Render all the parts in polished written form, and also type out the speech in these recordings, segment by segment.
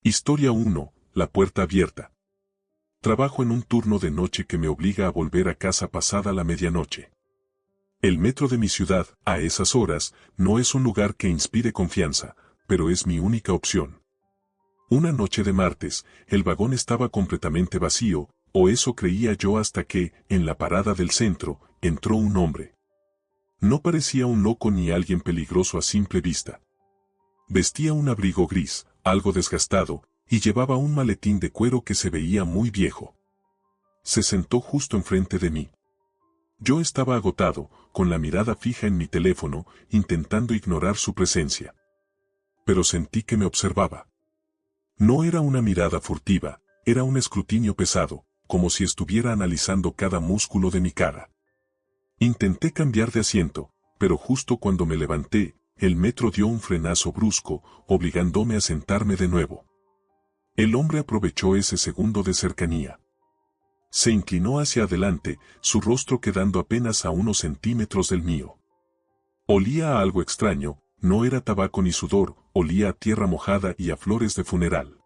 Historia 1. La puerta abierta. Trabajo en un turno de noche que me obliga a volver a casa pasada la medianoche. El metro de mi ciudad, a esas horas, no es un lugar que inspire confianza, pero es mi única opción. Una noche de martes, el vagón estaba completamente vacío, o eso creía yo hasta que, en la parada del centro, entró un hombre. No parecía un loco ni alguien peligroso a simple vista. Vestía un abrigo gris, algo desgastado, y llevaba un maletín de cuero que se veía muy viejo. Se sentó justo enfrente de mí. Yo estaba agotado, con la mirada fija en mi teléfono, intentando ignorar su presencia. Pero sentí que me observaba. No era una mirada furtiva, era un escrutinio pesado, como si estuviera analizando cada músculo de mi cara. Intenté cambiar de asiento, pero justo cuando me levanté, el metro dio un frenazo brusco, obligándome a sentarme de nuevo. El hombre aprovechó ese segundo de cercanía. Se inclinó hacia adelante, su rostro quedando apenas a unos centímetros del mío. Olía a algo extraño, no era tabaco ni sudor, olía a tierra mojada y a flores de funeral.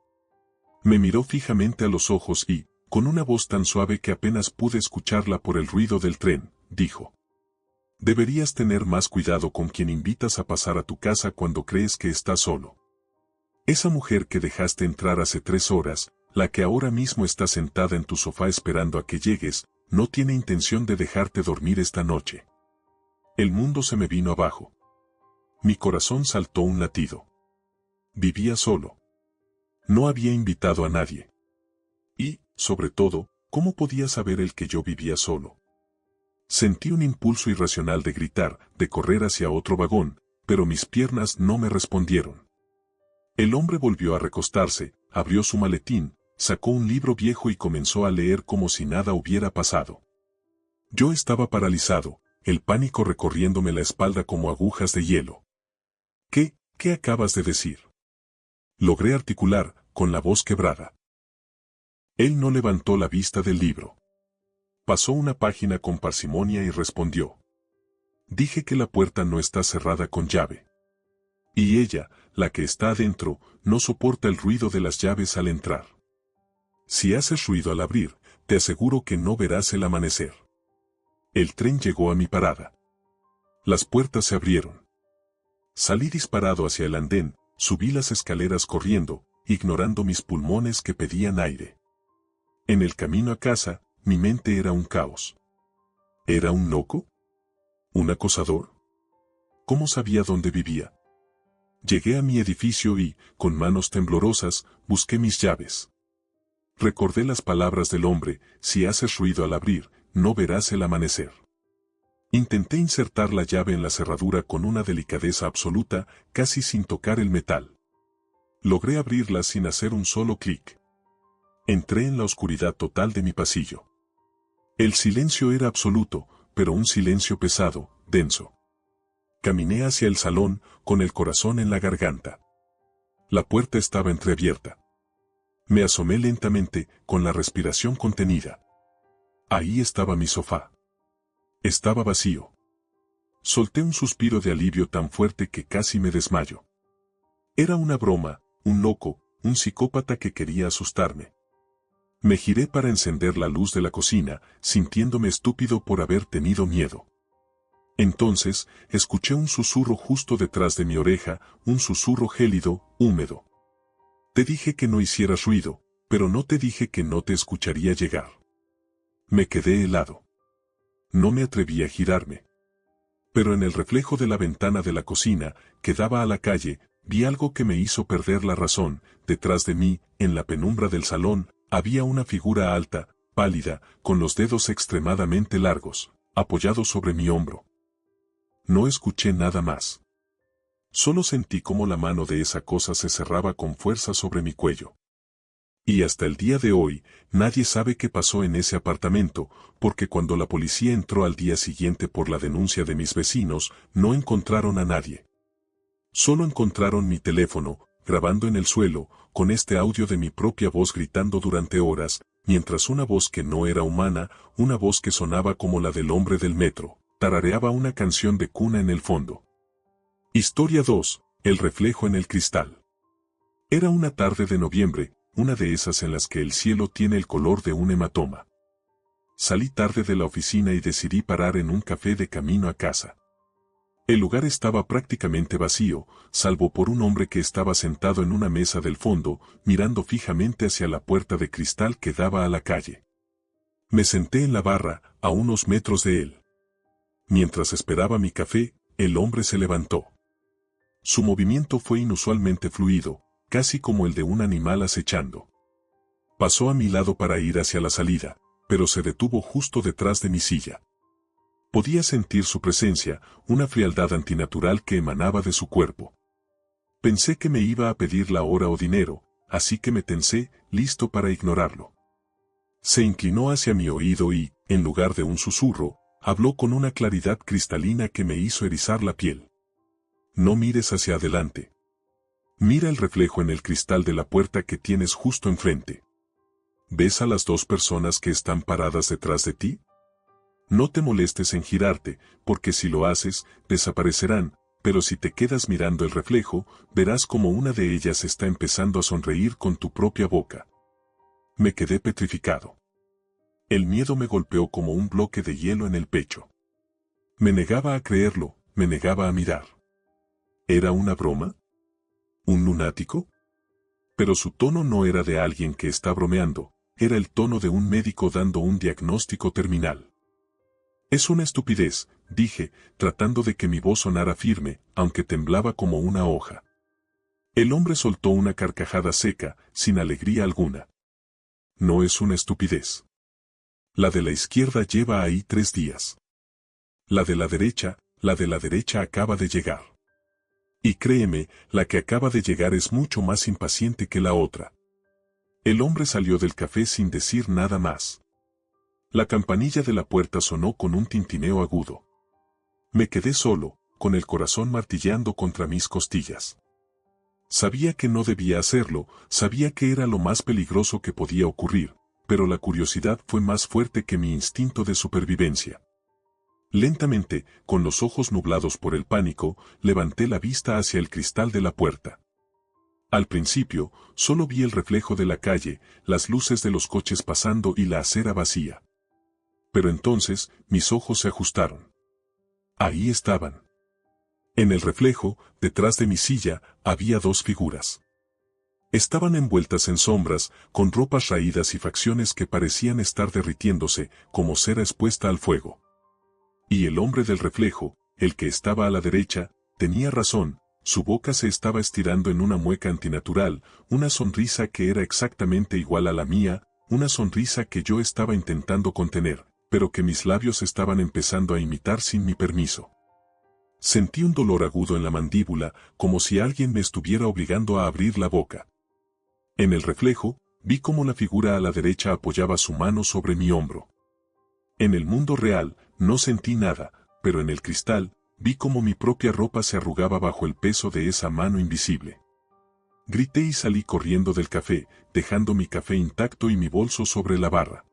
Me miró fijamente a los ojos y, con una voz tan suave que apenas pude escucharla por el ruido del tren, dijo: «Deberías tener más cuidado con quien invitas a pasar a tu casa cuando crees que estás solo. Esa mujer que dejaste entrar hace 3 horas, la que ahora mismo está sentada en tu sofá esperando a que llegues, no tiene intención de dejarte dormir esta noche». El mundo se me vino abajo. Mi corazón saltó un latido. Vivía solo. No había invitado a nadie. Y, sobre todo, ¿cómo podía saber él que yo vivía solo? Sentí un impulso irracional de gritar, de correr hacia otro vagón, pero mis piernas no me respondieron. El hombre volvió a recostarse, abrió su maletín, sacó un libro viejo y comenzó a leer como si nada hubiera pasado. Yo estaba paralizado, el pánico recorriéndome la espalda como agujas de hielo. ¿Qué acabas de decir?», logré articular, con la voz quebrada. Él no levantó la vista del libro. Pasó una página con parsimonia y respondió: «Dije que la puerta no está cerrada con llave. Y ella, la que está adentro, no soporta el ruido de las llaves al entrar. Si haces ruido al abrir, te aseguro que no verás el amanecer». El tren llegó a mi parada. Las puertas se abrieron. Salí disparado hacia el andén, subí las escaleras corriendo, ignorando mis pulmones que pedían aire. En el camino a casa, mi mente era un caos. ¿Era un loco? ¿Un acosador? ¿Cómo sabía dónde vivía? Llegué a mi edificio y, con manos temblorosas, busqué mis llaves. Recordé las palabras del hombre: «Si haces ruido al abrir, no verás el amanecer». Intenté insertar la llave en la cerradura con una delicadeza absoluta, casi sin tocar el metal. Logré abrirla sin hacer un solo clic. Entré en la oscuridad total de mi pasillo. El silencio era absoluto, pero un silencio pesado, denso. Caminé hacia el salón, con el corazón en la garganta. La puerta estaba entreabierta. Me asomé lentamente, con la respiración contenida. Ahí estaba mi sofá. Estaba vacío. Solté un suspiro de alivio tan fuerte que casi me desmayo. Era una broma, un loco, un psicópata que quería asustarme. Me giré para encender la luz de la cocina, sintiéndome estúpido por haber tenido miedo. Entonces, escuché un susurro justo detrás de mi oreja, un susurro gélido, húmedo. «Te dije que no hicieras ruido, pero no te dije que no te escucharía llegar». Me quedé helado. No me atreví a girarme. Pero en el reflejo de la ventana de la cocina, que daba a la calle, vi algo que me hizo perder la razón. Detrás de mí, en la penumbra del salón, había una figura alta, pálida, con los dedos extremadamente largos, apoyados sobre mi hombro. No escuché nada más. Solo sentí cómo la mano de esa cosa se cerraba con fuerza sobre mi cuello. Y hasta el día de hoy, nadie sabe qué pasó en ese apartamento, porque cuando la policía entró al día siguiente por la denuncia de mis vecinos, no encontraron a nadie. Solo encontraron mi teléfono, grabando en el suelo, con este audio de mi propia voz gritando durante horas, mientras una voz que no era humana, una voz que sonaba como la del hombre del metro, tarareaba una canción de cuna en el fondo. Historia 2. El reflejo en el cristal. Era una tarde de noviembre, una de esas en las que el cielo tiene el color de un hematoma. Salí tarde de la oficina y decidí parar en un café de camino a casa. El lugar estaba prácticamente vacío, salvo por un hombre que estaba sentado en una mesa del fondo, mirando fijamente hacia la puerta de cristal que daba a la calle. Me senté en la barra, a unos metros de él. Mientras esperaba mi café, el hombre se levantó. Su movimiento fue inusualmente fluido, casi como el de un animal acechando. Pasó a mi lado para ir hacia la salida, pero se detuvo justo detrás de mi silla. Podía sentir su presencia, una frialdad antinatural que emanaba de su cuerpo. Pensé que me iba a pedir la hora o dinero, así que me tensé, listo para ignorarlo. Se inclinó hacia mi oído y, en lugar de un susurro, habló con una claridad cristalina que me hizo erizar la piel. No mires hacia adelante. Mira el reflejo en el cristal de la puerta que tienes justo enfrente. ¿Ves a las dos personas que están paradas detrás de ti? No te molestes en girarte, porque si lo haces, desaparecerán, pero si te quedas mirando el reflejo, verás como una de ellas está empezando a sonreír con tu propia boca. Me quedé petrificado. El miedo me golpeó como un bloque de hielo en el pecho. Me negaba a creerlo, me negaba a mirar. ¿Era una broma? ¿Un lunático? Pero su tono no era de alguien que está bromeando, era el tono de un médico dando un diagnóstico terminal. Es una estupidez, dije, tratando de que mi voz sonara firme, aunque temblaba como una hoja. El hombre soltó una carcajada seca, sin alegría alguna. No es una estupidez. La de la izquierda lleva ahí 3 días. La de la derecha acaba de llegar. Y créeme, la que acaba de llegar es mucho más impaciente que la otra. El hombre salió del café sin decir nada más. La campanilla de la puerta sonó con un tintineo agudo. Me quedé solo, con el corazón martilleando contra mis costillas. Sabía que no debía hacerlo, sabía que era lo más peligroso que podía ocurrir, pero la curiosidad fue más fuerte que mi instinto de supervivencia. Lentamente, con los ojos nublados por el pánico, levanté la vista hacia el cristal de la puerta. Al principio, solo vi el reflejo de la calle, las luces de los coches pasando y la acera vacía. Pero entonces, mis ojos se ajustaron. Ahí estaban. En el reflejo, detrás de mi silla, había 2 figuras. Estaban envueltas en sombras, con ropas raídas y facciones que parecían estar derritiéndose, como cera expuesta al fuego. Y el hombre del reflejo, el que estaba a la derecha, tenía razón, su boca se estaba estirando en una mueca antinatural, una sonrisa que era exactamente igual a la mía, una sonrisa que yo estaba intentando contener, pero que mis labios estaban empezando a imitar sin mi permiso. Sentí un dolor agudo en la mandíbula, como si alguien me estuviera obligando a abrir la boca. En el reflejo, vi cómo la figura a la derecha apoyaba su mano sobre mi hombro. En el mundo real, no sentí nada, pero en el cristal, vi cómo mi propia ropa se arrugaba bajo el peso de esa mano invisible. Grité y salí corriendo del café, dejando mi café intacto y mi bolso sobre la barra.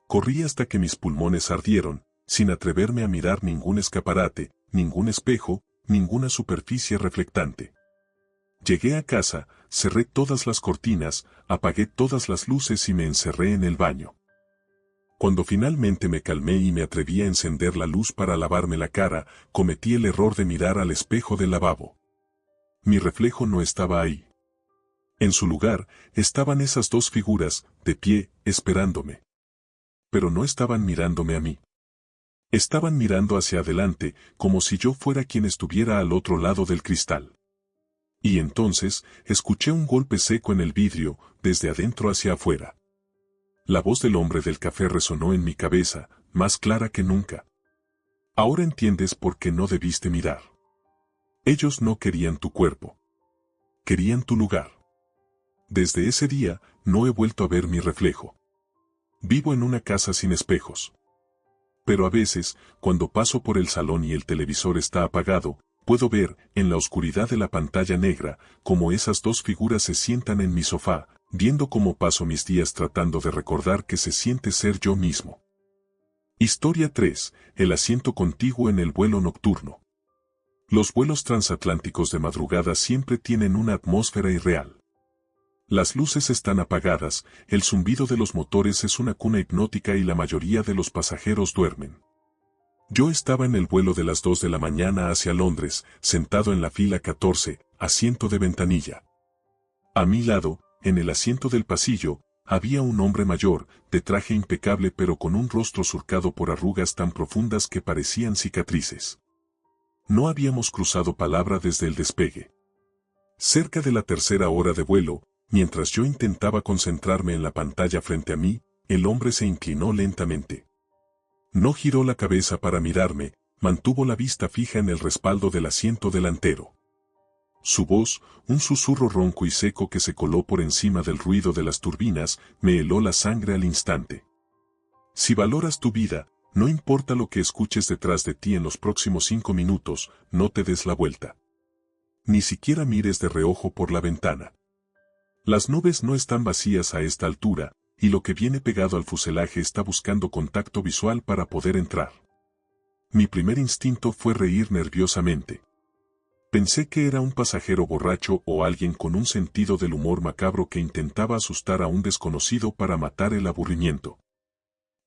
Corrí hasta que mis pulmones ardieron, sin atreverme a mirar ningún escaparate, ningún espejo, ninguna superficie reflectante. Llegué a casa, cerré todas las cortinas, apagué todas las luces y me encerré en el baño. Cuando finalmente me calmé y me atreví a encender la luz para lavarme la cara, cometí el error de mirar al espejo del lavabo. Mi reflejo no estaba ahí. En su lugar, estaban esas 2 figuras, de pie, esperándome. Pero no estaban mirándome a mí. Estaban mirando hacia adelante, como si yo fuera quien estuviera al otro lado del cristal. Y entonces, escuché un golpe seco en el vidrio, desde adentro hacia afuera. La voz del hombre del café resonó en mi cabeza, más clara que nunca. Ahora entiendes por qué no debiste mirar. Ellos no querían tu cuerpo. Querían tu lugar. Desde ese día, no he vuelto a ver mi reflejo. Vivo en una casa sin espejos. Pero a veces, cuando paso por el salón y el televisor está apagado, puedo ver, en la oscuridad de la pantalla negra, cómo esas 2 figuras se sientan en mi sofá, viendo cómo paso mis días tratando de recordar que se siente ser yo mismo. Historia 3. El asiento contiguo en el vuelo nocturno. Los vuelos transatlánticos de madrugada siempre tienen una atmósfera irreal. Las luces están apagadas, el zumbido de los motores es una cuna hipnótica y la mayoría de los pasajeros duermen. Yo estaba en el vuelo de las 2 de la mañana hacia Londres, sentado en la fila 14, asiento de ventanilla. A mi lado, en el asiento del pasillo, había un hombre mayor, de traje impecable pero con un rostro surcado por arrugas tan profundas que parecían cicatrices. No habíamos cruzado palabra desde el despegue. Cerca de la tercera hora de vuelo, mientras yo intentaba concentrarme en la pantalla frente a mí, el hombre se inclinó lentamente. No giró la cabeza para mirarme, mantuvo la vista fija en el respaldo del asiento delantero. Su voz, un susurro ronco y seco que se coló por encima del ruido de las turbinas, me heló la sangre al instante. Si valoras tu vida, no importa lo que escuches detrás de ti en los próximos 5 minutos, no te des la vuelta. Ni siquiera mires de reojo por la ventana. Las nubes no están vacías a esta altura, y lo que viene pegado al fuselaje está buscando contacto visual para poder entrar. Mi primer instinto fue reír nerviosamente. Pensé que era un pasajero borracho o alguien con un sentido del humor macabro que intentaba asustar a un desconocido para matar el aburrimiento.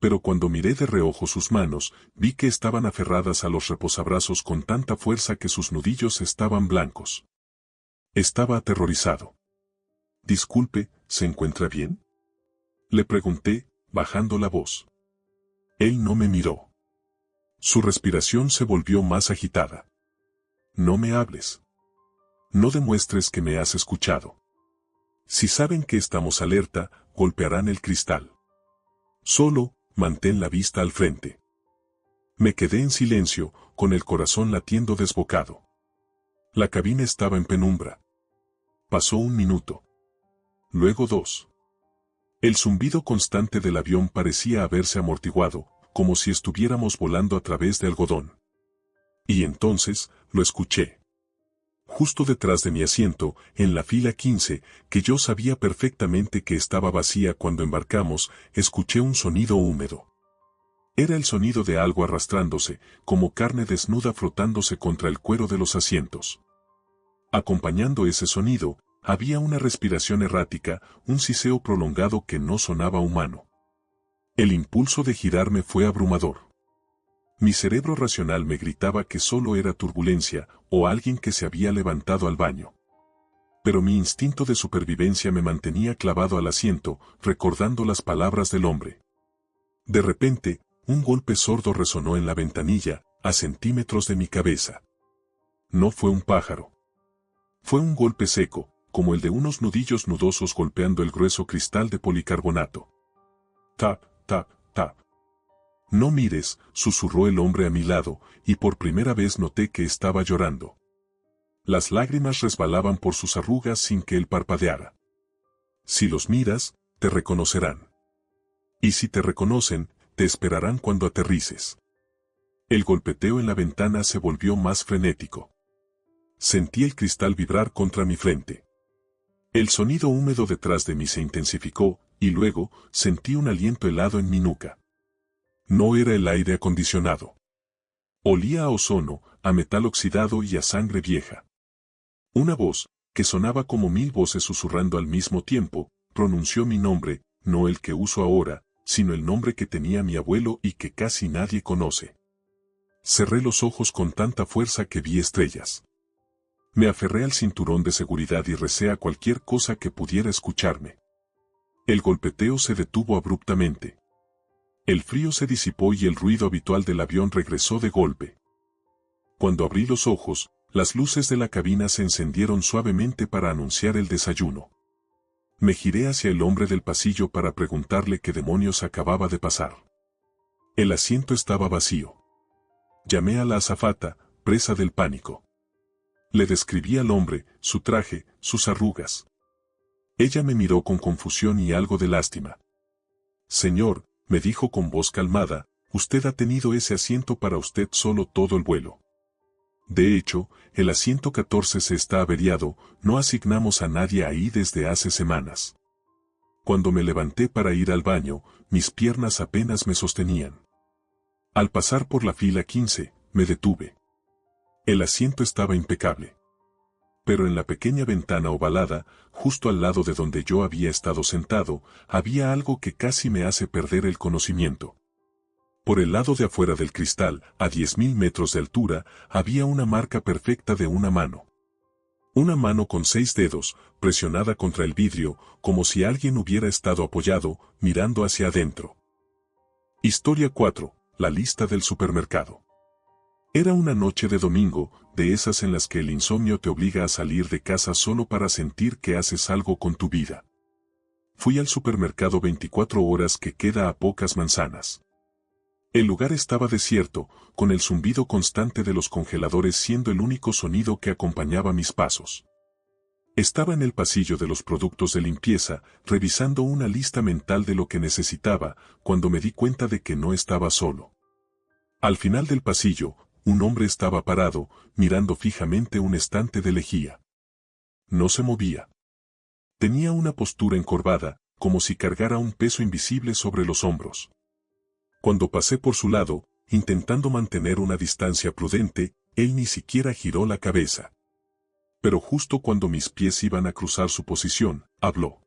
Pero cuando miré de reojo sus manos, vi que estaban aferradas a los reposabrazos con tanta fuerza que sus nudillos estaban blancos. Estaba aterrorizado. Disculpe, ¿se encuentra bien?, le pregunté, bajando la voz. Él no me miró. Su respiración se volvió más agitada. No me hables. No demuestres que me has escuchado. Si saben que estamos alerta, golpearán el cristal. Solo, mantén la vista al frente. Me quedé en silencio, con el corazón latiendo desbocado. La cabina estaba en penumbra. Pasó 1 minuto. Luego 2. El zumbido constante del avión parecía haberse amortiguado, como si estuviéramos volando a través de algodón. Y entonces, lo escuché. Justo detrás de mi asiento, en la fila 15, que yo sabía perfectamente que estaba vacía cuando embarcamos, escuché un sonido húmedo. Era el sonido de algo arrastrándose, como carne desnuda frotándose contra el cuero de los asientos. Acompañando ese sonido, había una respiración errática, un siseo prolongado que no sonaba humano. El impulso de girarme fue abrumador. Mi cerebro racional me gritaba que solo era turbulencia, o alguien que se había levantado al baño. Pero mi instinto de supervivencia me mantenía clavado al asiento, recordando las palabras del hombre. De repente, un golpe sordo resonó en la ventanilla, a centímetros de mi cabeza. No fue un pájaro. Fue un golpe seco, como el de unos nudillos nudosos golpeando el grueso cristal de policarbonato. Tap, tap, tap. No mires, susurró el hombre a mi lado, y por primera vez noté que estaba llorando. Las lágrimas resbalaban por sus arrugas sin que él parpadeara. Si los miras, te reconocerán. Y si te reconocen, te esperarán cuando aterrices. El golpeteo en la ventana se volvió más frenético. Sentí el cristal vibrar contra mi frente. El sonido húmedo detrás de mí se intensificó, y luego, sentí un aliento helado en mi nuca. No era el aire acondicionado. Olía a ozono, a metal oxidado y a sangre vieja. Una voz, que sonaba como 1000 voces susurrando al mismo tiempo, pronunció mi nombre, no el que uso ahora, sino el nombre que tenía mi abuelo y que casi nadie conoce. Cerré los ojos con tanta fuerza que vi estrellas. Me aferré al cinturón de seguridad y recé a cualquier cosa que pudiera escucharme. El golpeteo se detuvo abruptamente. El frío se disipó y el ruido habitual del avión regresó de golpe. Cuando abrí los ojos, las luces de la cabina se encendieron suavemente para anunciar el desayuno. Me giré hacia el hombre del pasillo para preguntarle qué demonios acababa de pasar. El asiento estaba vacío. Llamé a la azafata, presa del pánico. Le describí al hombre, su traje, sus arrugas. Ella me miró con confusión y algo de lástima. Señor, me dijo con voz calmada, usted ha tenido ese asiento para usted solo todo el vuelo. De hecho, el asiento 14 se está averiado, no asignamos a nadie ahí desde hace semanas. Cuando me levanté para ir al baño, mis piernas apenas me sostenían. Al pasar por la fila 15, me detuve. El asiento estaba impecable. Pero en la pequeña ventana ovalada, justo al lado de donde yo había estado sentado, había algo que casi me hace perder el conocimiento. Por el lado de afuera del cristal, a 10.000 metros de altura, había una marca perfecta de una mano. Una mano con 6 dedos, presionada contra el vidrio, como si alguien hubiera estado apoyado, mirando hacia adentro. Historia 4. La lista del supermercado. Era una noche de domingo, de esas en las que el insomnio te obliga a salir de casa solo para sentir que haces algo con tu vida. Fui al supermercado 24 horas que queda a pocas manzanas. El lugar estaba desierto, con el zumbido constante de los congeladores siendo el único sonido que acompañaba mis pasos. Estaba en el pasillo de los productos de limpieza, revisando una lista mental de lo que necesitaba, cuando me di cuenta de que no estaba solo. Al final del pasillo, un hombre estaba parado, mirando fijamente un estante de lejía. No se movía. Tenía una postura encorvada, como si cargara un peso invisible sobre los hombros. Cuando pasé por su lado, intentando mantener una distancia prudente, él ni siquiera giró la cabeza. Pero justo cuando mis pies iban a cruzar su posición, habló.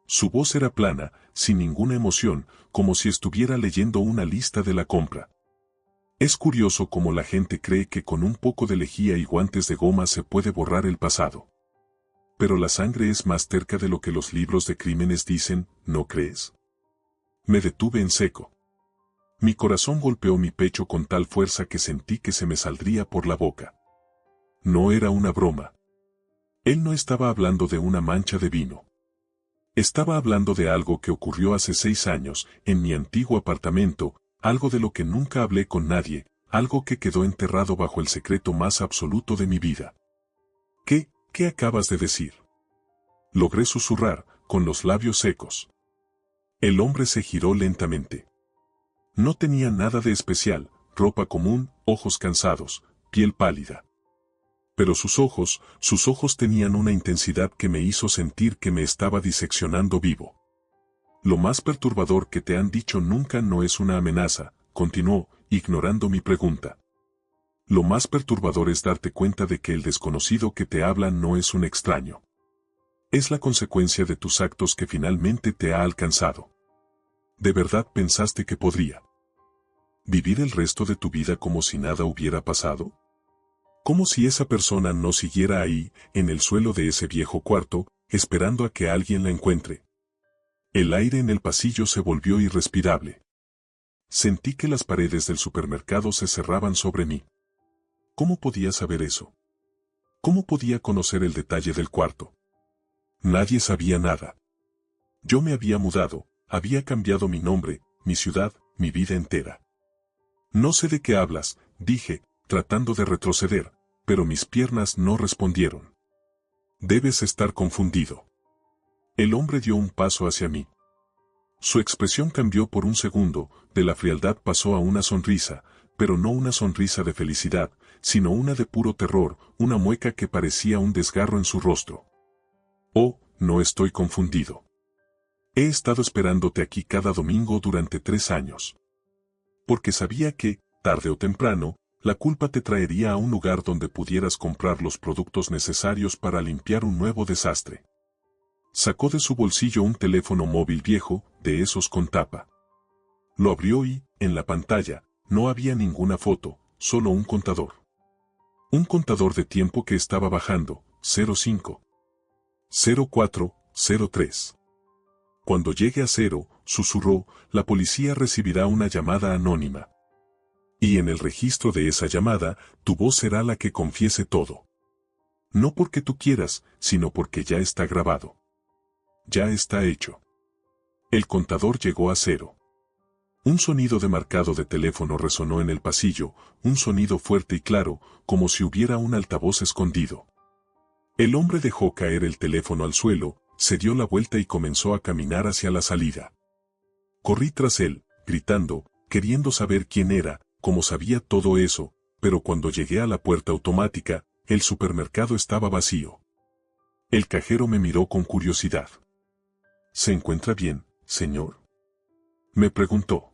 Su voz era plana, sin ninguna emoción, como si estuviera leyendo una lista de la compra. Es curioso cómo la gente cree que con un poco de lejía y guantes de goma se puede borrar el pasado. Pero la sangre es más terca de lo que los libros de crímenes dicen, ¿no crees? Me detuve en seco. Mi corazón golpeó mi pecho con tal fuerza que sentí que se me saldría por la boca. No era una broma. Él no estaba hablando de una mancha de vino. Estaba hablando de algo que ocurrió hace 6 años, en mi antiguo apartamento, algo de lo que nunca hablé con nadie, algo que quedó enterrado bajo el secreto más absoluto de mi vida. ¿Qué acabas de decir? Logré susurrar, con los labios secos. El hombre se giró lentamente. No tenía nada de especial, ropa común, ojos cansados, piel pálida. Pero sus ojos tenían una intensidad que me hizo sentir que me estaba diseccionando vivo. Lo más perturbador que te han dicho nunca no es una amenaza, continuó, ignorando mi pregunta. Lo más perturbador es darte cuenta de que el desconocido que te habla no es un extraño. Es la consecuencia de tus actos que finalmente te ha alcanzado. ¿De verdad pensaste que podría vivir el resto de tu vida como si nada hubiera pasado? Como si esa persona no siguiera ahí, en el suelo de ese viejo cuarto, esperando a que alguien la encuentre. El aire en el pasillo se volvió irrespirable. Sentí que las paredes del supermercado se cerraban sobre mí. ¿Cómo podía saber eso? ¿Cómo podía conocer el detalle del cuarto? Nadie sabía nada. Yo me había mudado, había cambiado mi nombre, mi ciudad, mi vida entera. No sé de qué hablas, dije, tratando de retroceder, pero mis piernas no respondieron. Debes estar confundido. El hombre dio un paso hacia mí. Su expresión cambió por un segundo, de la frialdad pasó a una sonrisa, pero no una sonrisa de felicidad, sino una de puro terror, una mueca que parecía un desgarro en su rostro. Oh, no estoy confundido. He estado esperándote aquí cada domingo durante 3 años. Porque sabía que, tarde o temprano, la culpa te traería a un lugar donde pudieras comprar los productos necesarios para limpiar un nuevo desastre. Sacó de su bolsillo un teléfono móvil viejo, de esos con tapa. Lo abrió y, en la pantalla, no había ninguna foto, solo un contador. Un contador de tiempo que estaba bajando, 05, 04, 03. Cuando llegue a 0, susurró, la policía recibirá una llamada anónima. Y en el registro de esa llamada, tu voz será la que confiese todo. No porque tú quieras, sino porque ya está grabado. Ya está hecho. El contador llegó a 0. Un sonido de marcado de teléfono resonó en el pasillo, un sonido fuerte y claro, como si hubiera un altavoz escondido. El hombre dejó caer el teléfono al suelo, se dio la vuelta y comenzó a caminar hacia la salida. Corrí tras él, gritando, queriendo saber quién era, cómo sabía todo eso, pero cuando llegué a la puerta automática, el supermercado estaba vacío. El cajero me miró con curiosidad. ¿Se encuentra bien, señor?, me preguntó.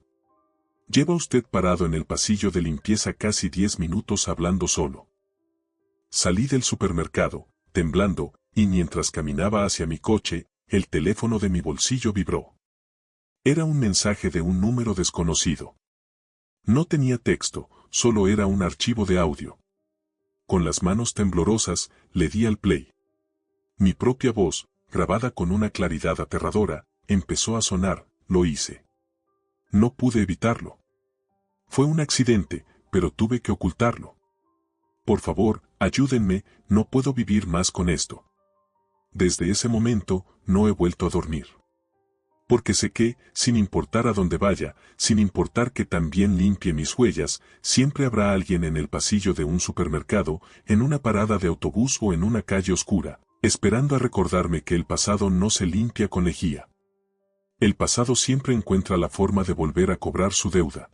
Lleva usted parado en el pasillo de limpieza casi 10 minutos hablando solo. Salí del supermercado, temblando, y mientras caminaba hacia mi coche, el teléfono de mi bolsillo vibró. Era un mensaje de un número desconocido. No tenía texto, solo era un archivo de audio. Con las manos temblorosas, le di al play. Mi propia voz, grabada con una claridad aterradora, empezó a sonar. Lo hice. No pude evitarlo. Fue un accidente, pero tuve que ocultarlo. Por favor, ayúdenme, no puedo vivir más con esto. Desde ese momento, no he vuelto a dormir. Porque sé que, sin importar a dónde vaya, sin importar que también limpie mis huellas, siempre habrá alguien en el pasillo de un supermercado, en una parada de autobús o en una calle oscura, esperando a recordarme que el pasado no se limpia con lejía. El pasado siempre encuentra la forma de volver a cobrar su deuda.